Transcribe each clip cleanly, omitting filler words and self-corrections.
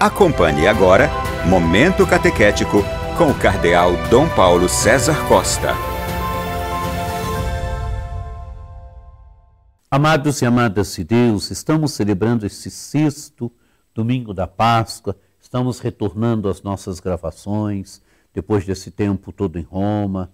Acompanhe agora Momento Catequético com o Cardeal Dom Paulo César Costa. Amados e amadas de Deus, estamos celebrando esse sexto domingo da Páscoa, estamos retornando às nossas gravações, depois desse tempo todo em Roma,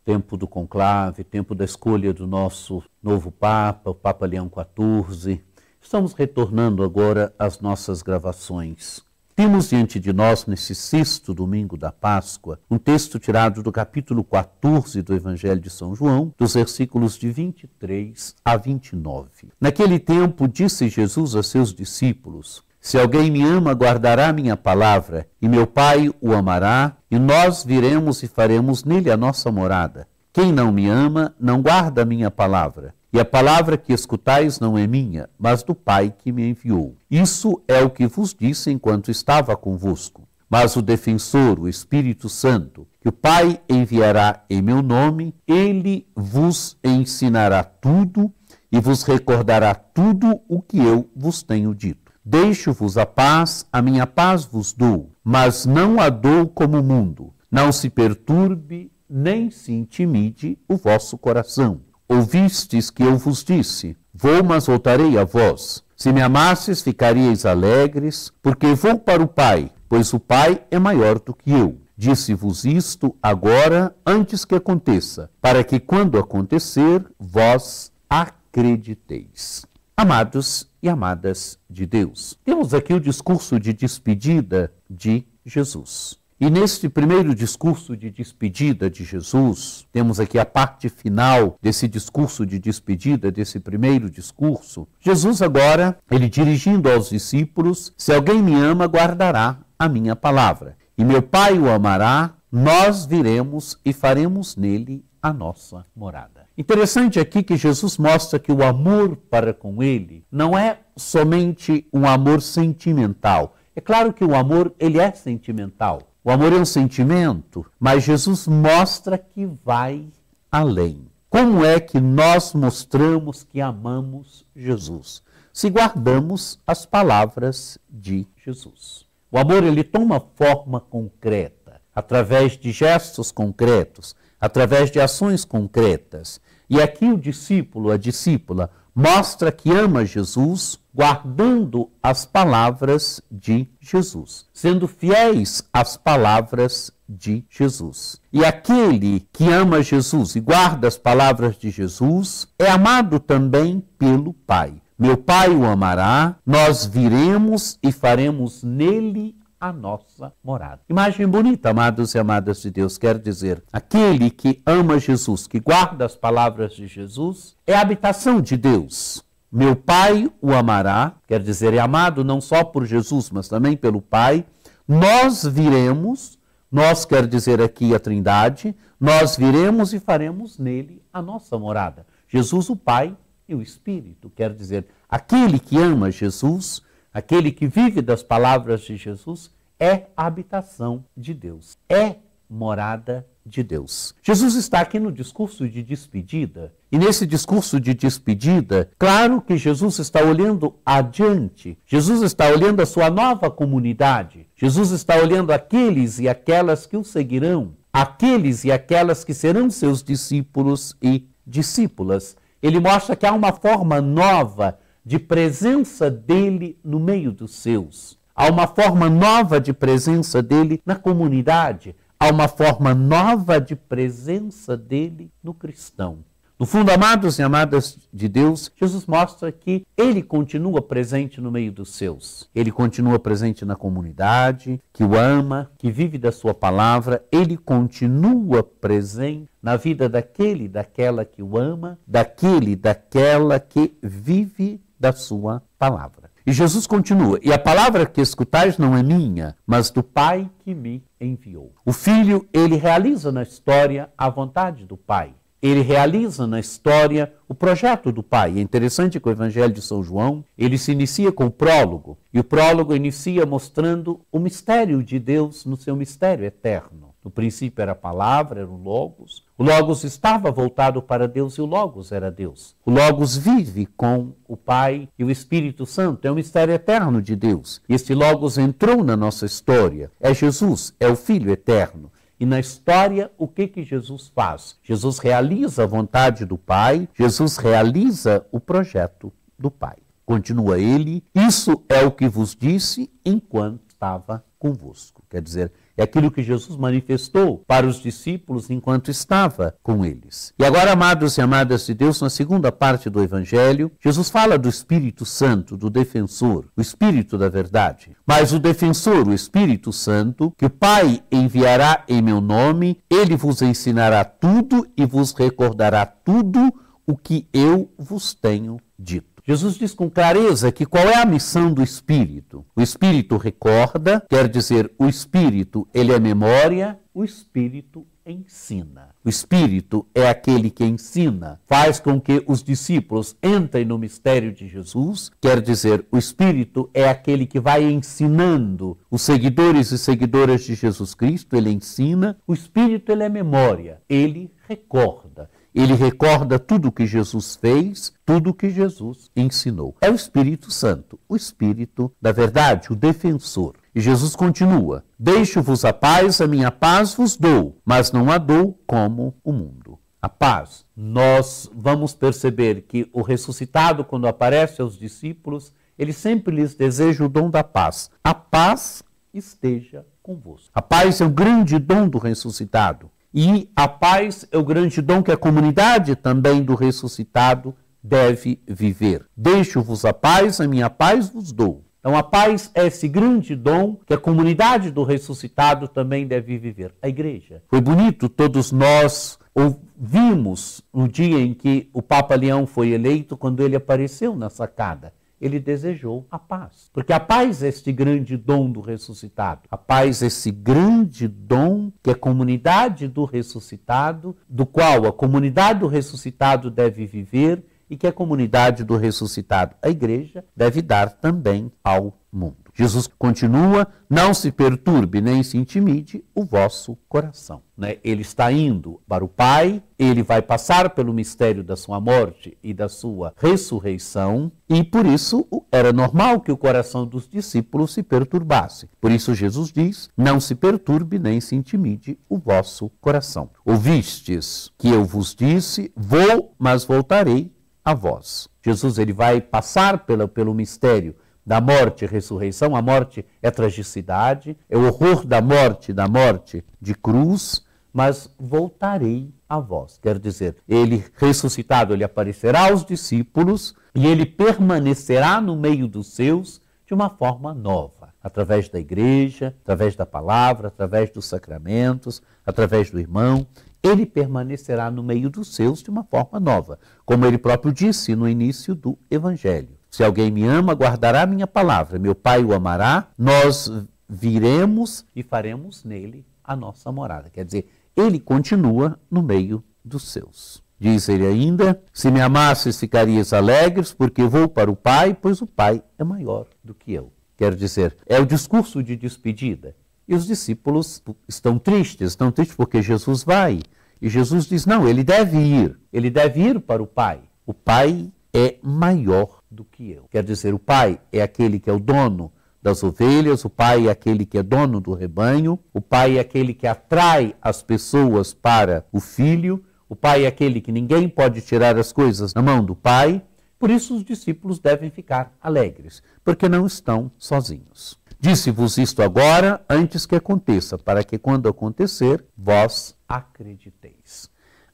tempo do conclave, tempo da escolha do nosso novo Papa, o Papa Leão XIV. Estamos retornando agora às nossas gravações. Temos diante de nós, nesse sexto domingo da Páscoa, um texto tirado do capítulo 14 do Evangelho de São João, dos versículos de 23 a 29. Naquele tempo, disse Jesus a seus discípulos: se alguém me ama, guardará minha palavra, e meu Pai o amará, e nós viremos e faremos nele a nossa morada. Quem não me ama, não guarda a minha palavra. E a palavra que escutais não é minha, mas do Pai que me enviou. Isso é o que vos disse enquanto estava convosco. Mas o defensor, o Espírito Santo, que o Pai enviará em meu nome, ele vos ensinará tudo e vos recordará tudo o que eu vos tenho dito. Deixo-vos a minha paz vos dou, mas não a dou como o mundo. Não se perturbe, nem se intimide o vosso coração. Ouvistes que eu vos disse: vou, mas voltarei a vós. Se me amasses, ficaríeis alegres, porque vou para o Pai, pois o Pai é maior do que eu. Disse-vos isto agora, antes que aconteça, para que quando acontecer, vós acrediteis. Amados e amadas de Deus, temos aqui o discurso de despedida de Jesus. E neste primeiro discurso de despedida de Jesus, temos aqui a parte final desse discurso de despedida, desse primeiro discurso. Jesus agora, ele dirigindo aos discípulos: se alguém me ama, guardará a minha palavra. E meu Pai o amará, nós viremos e faremos nele a nossa morada. Interessante aqui que Jesus mostra que o amor para com ele não é somente um amor sentimental. É claro que o amor, ele é sentimental. O amor é um sentimento, mas Jesus mostra que vai além. Como é que nós mostramos que amamos Jesus? Se guardamos as palavras de Jesus. O amor, ele toma forma concreta, através de gestos concretos, através de ações concretas. E aqui o discípulo, a discípula, mostra que ama Jesus guardando as palavras de Jesus, sendo fiéis às palavras de Jesus. E aquele que ama Jesus e guarda as palavras de Jesus é amado também pelo Pai. Meu Pai o amará, nós viremos e faremos nele a nossa morada. Imagem bonita, amados e amadas de Deus, quer dizer, aquele que ama Jesus, que guarda as palavras de Jesus, é a habitação de Deus. Meu Pai o amará, quer dizer, é amado não só por Jesus, mas também pelo Pai. Nós viremos, nós quer dizer aqui a Trindade, nós viremos e faremos nele a nossa morada. Jesus, o Pai e o Espírito, quer dizer, aquele que ama Jesus, aquele que vive das palavras de Jesus, é a habitação de Deus, é morada de Deus. Jesus está aqui no discurso de despedida, e nesse discurso de despedida, claro que Jesus está olhando adiante, Jesus está olhando a sua nova comunidade, Jesus está olhando aqueles e aquelas que o seguirão, aqueles e aquelas que serão seus discípulos e discípulas. Ele mostra que há uma forma nova de presença dele no meio dos seus. Há uma forma nova de presença dele na comunidade. Há uma forma nova de presença dele no cristão. No fundo, amados e amadas de Deus, Jesus mostra que ele continua presente no meio dos seus. Ele continua presente na comunidade, que o ama, que vive da sua palavra. Ele continua presente na vida daquele, daquela que o ama, daquele, daquela que vive da sua palavra. E Jesus continua: e a palavra que escutais não é minha, mas do Pai que me enviou. O Filho, ele realiza na história a vontade do Pai. Ele realiza na história o projeto do Pai. É interessante que o Evangelho de São João, ele se inicia com o prólogo. E o prólogo inicia mostrando o mistério de Deus no seu mistério eterno. No princípio era a palavra, era o Logos. O Logos estava voltado para Deus e o Logos era Deus. O Logos vive com o Pai e o Espírito Santo. É um mistério eterno de Deus. E este Logos entrou na nossa história. É Jesus, é o Filho eterno. E na história, o que Jesus faz? Jesus realiza a vontade do Pai, Jesus realiza o projeto do Pai. Continua ele, isso é o que vos disse enquanto estava convosco. Quer dizer, é aquilo que Jesus manifestou para os discípulos enquanto estava com eles. E agora, amados e amadas de Deus, na segunda parte do Evangelho, Jesus fala do Espírito Santo, do defensor, o Espírito da verdade. Mas o defensor, o Espírito Santo, que o Pai enviará em meu nome, ele vos ensinará tudo e vos recordará tudo o que eu vos tenho dito. Jesus diz com clareza que qual é a missão do Espírito. O Espírito recorda, quer dizer, o Espírito, ele é memória, o Espírito ensina. O Espírito é aquele que ensina, faz com que os discípulos entrem no mistério de Jesus, quer dizer, o Espírito é aquele que vai ensinando os seguidores e seguidoras de Jesus Cristo, ele ensina. O Espírito, ele é memória, ele recorda. Ele recorda tudo o que Jesus fez, tudo o que Jesus ensinou. É o Espírito Santo, o Espírito da verdade, o defensor. E Jesus continua, deixo-vos a paz, a minha paz vos dou, mas não a dou como o mundo. A paz. Nós vamos perceber que o ressuscitado, quando aparece aos discípulos, ele sempre lhes deseja o dom da paz. A paz esteja convosco. A paz é o grande dom do ressuscitado. E a paz é o grande dom que a comunidade também do ressuscitado deve viver. Deixo-vos a paz, a minha paz vos dou. Então a paz é esse grande dom que a comunidade do ressuscitado também deve viver, a igreja. Foi bonito, todos nós ouvimos no dia em que o Papa Leão foi eleito, quando ele apareceu na sacada. Ele desejou a paz. Porque a paz é este grande dom do ressuscitado. A paz é esse grande dom que a comunidade do ressuscitado, do qual a comunidade do ressuscitado deve viver e que a comunidade do ressuscitado, a igreja, deve dar também ao mundo. Jesus continua, não se perturbe nem se intimide o vosso coração. Ele está indo para o Pai, ele vai passar pelo mistério da sua morte e da sua ressurreição, e por isso era normal que o coração dos discípulos se perturbasse. Por isso Jesus diz, não se perturbe nem se intimide o vosso coração. Ouvistes que eu vos disse, vou, mas voltarei a vós. Jesus ele vai passar pelo mistério da morte e ressurreição. A morte é tragicidade, é o horror da morte de cruz, mas voltarei a vós. Quer dizer, ele ressuscitado, ele aparecerá aos discípulos e ele permanecerá no meio dos seus de uma forma nova, através da igreja, através da palavra, através dos sacramentos, através do irmão. Ele permanecerá no meio dos seus de uma forma nova, como ele próprio disse no início do Evangelho. Se alguém me ama, guardará minha palavra, meu Pai o amará, nós viremos e faremos nele a nossa morada. Quer dizer, ele continua no meio dos seus. Diz ele ainda, se me amasses ficarias alegres, porque vou para o Pai, pois o Pai é maior do que eu. Quer dizer, é o discurso de despedida. E os discípulos estão tristes porque Jesus vai. E Jesus diz, não, ele deve ir para o Pai. O Pai é maior do que eu. Quer dizer, o Pai é aquele que é o dono das ovelhas, o Pai é aquele que é dono do rebanho, o Pai é aquele que atrai as pessoas para o Filho, o Pai é aquele que ninguém pode tirar as coisas na mão do Pai. Por isso os discípulos devem ficar alegres, porque não estão sozinhos. Disse-vos isto agora, antes que aconteça, para que quando acontecer, vós acrediteis.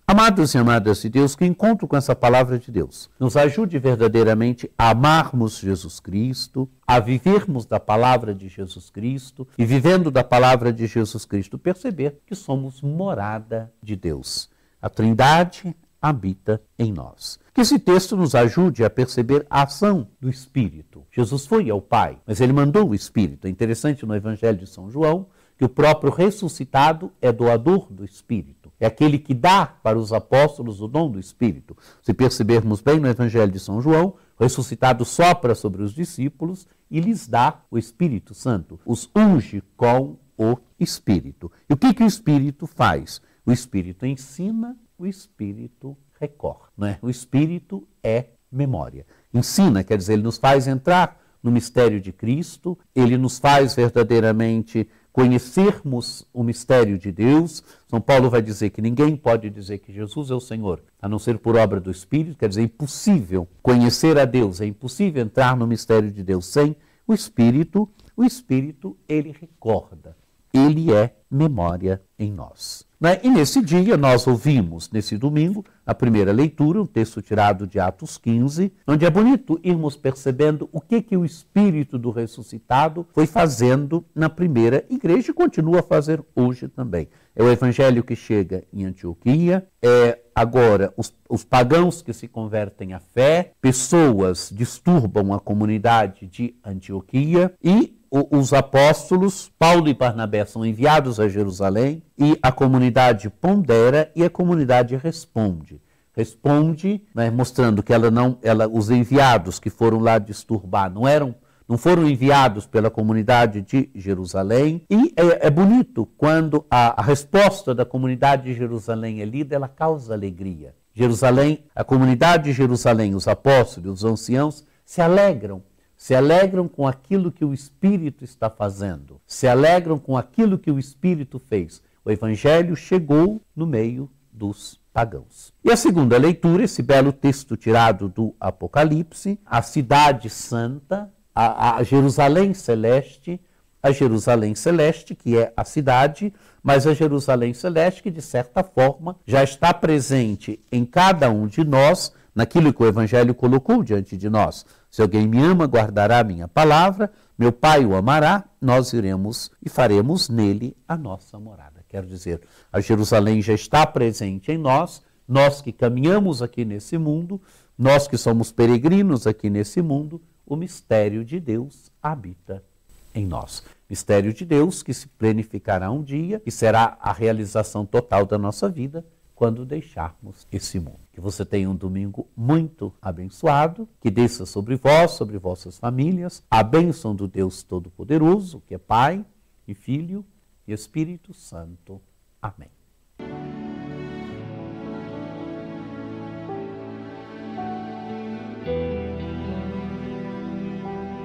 Amados e amadas de Deus, que encontro com essa palavra de Deus nos ajude verdadeiramente a amarmos Jesus Cristo, a vivermos da palavra de Jesus Cristo e, vivendo da palavra de Jesus Cristo, perceber que somos morada de Deus. A Trindade habita em nós. Que esse texto nos ajude a perceber a ação do Espírito. Jesus foi ao Pai, mas ele mandou o Espírito. É interessante no Evangelho de São João que o próprio ressuscitado é doador do Espírito. É aquele que dá para os apóstolos o dom do Espírito. Se percebermos bem no Evangelho de São João, o ressuscitado sopra sobre os discípulos e lhes dá o Espírito Santo. Os unge com o Espírito. E o que o Espírito faz? O Espírito ensina, o Espírito recorre. Não é? O Espírito é memória. Ensina, quer dizer, ele nos faz entrar no mistério de Cristo, ele nos faz verdadeiramente conhecermos o mistério de Deus. São Paulo vai dizer que ninguém pode dizer que Jesus é o Senhor, a não ser por obra do Espírito, quer dizer, é impossível conhecer a Deus, é impossível entrar no mistério de Deus sem o Espírito. O Espírito, ele recorda, ele é memória em nós. E nesse dia nós ouvimos, nesse domingo, a primeira leitura, um texto tirado de Atos 15, onde é bonito irmos percebendo o que o Espírito do ressuscitado foi fazendo na primeira igreja e continua a fazer hoje também. É o evangelho que chega em Antioquia, agora os pagãos que se convertem à fé, pessoas disturbam a comunidade de Antioquia e os apóstolos, Paulo e Barnabé, são enviados a Jerusalém e a comunidade pondera e a comunidade responde. Responde, né, mostrando que os enviados que foram lá disturbar não foram enviados pela comunidade de Jerusalém. E é bonito quando a resposta da comunidade de Jerusalém é lida, ela causa alegria. Jerusalém, a comunidade de Jerusalém, os apóstolos, os anciãos, se alegram com aquilo que o Espírito está fazendo, se alegram com aquilo que o Espírito fez. O Evangelho chegou no meio dos pagãos. E a segunda leitura, esse belo texto tirado do Apocalipse, a cidade santa, a Jerusalém celeste, que é a cidade, mas a Jerusalém celeste que, de certa forma, já está presente em cada um de nós, naquilo que o Evangelho colocou diante de nós. Se alguém me ama, guardará a minha palavra, meu Pai o amará, nós iremos e faremos nele a nossa morada. Quero dizer, a Jerusalém já está presente em nós que caminhamos aqui nesse mundo, nós que somos peregrinos aqui nesse mundo, o mistério de Deus habita em nós. Mistério de Deus que se plenificará um dia, que será a realização total da nossa vida, quando deixarmos esse mundo. Que você tenha um domingo muito abençoado, que desça sobre vós, sobre vossas famílias, a bênção do Deus Todo-Poderoso, que é Pai e Filho e Espírito Santo. Amém.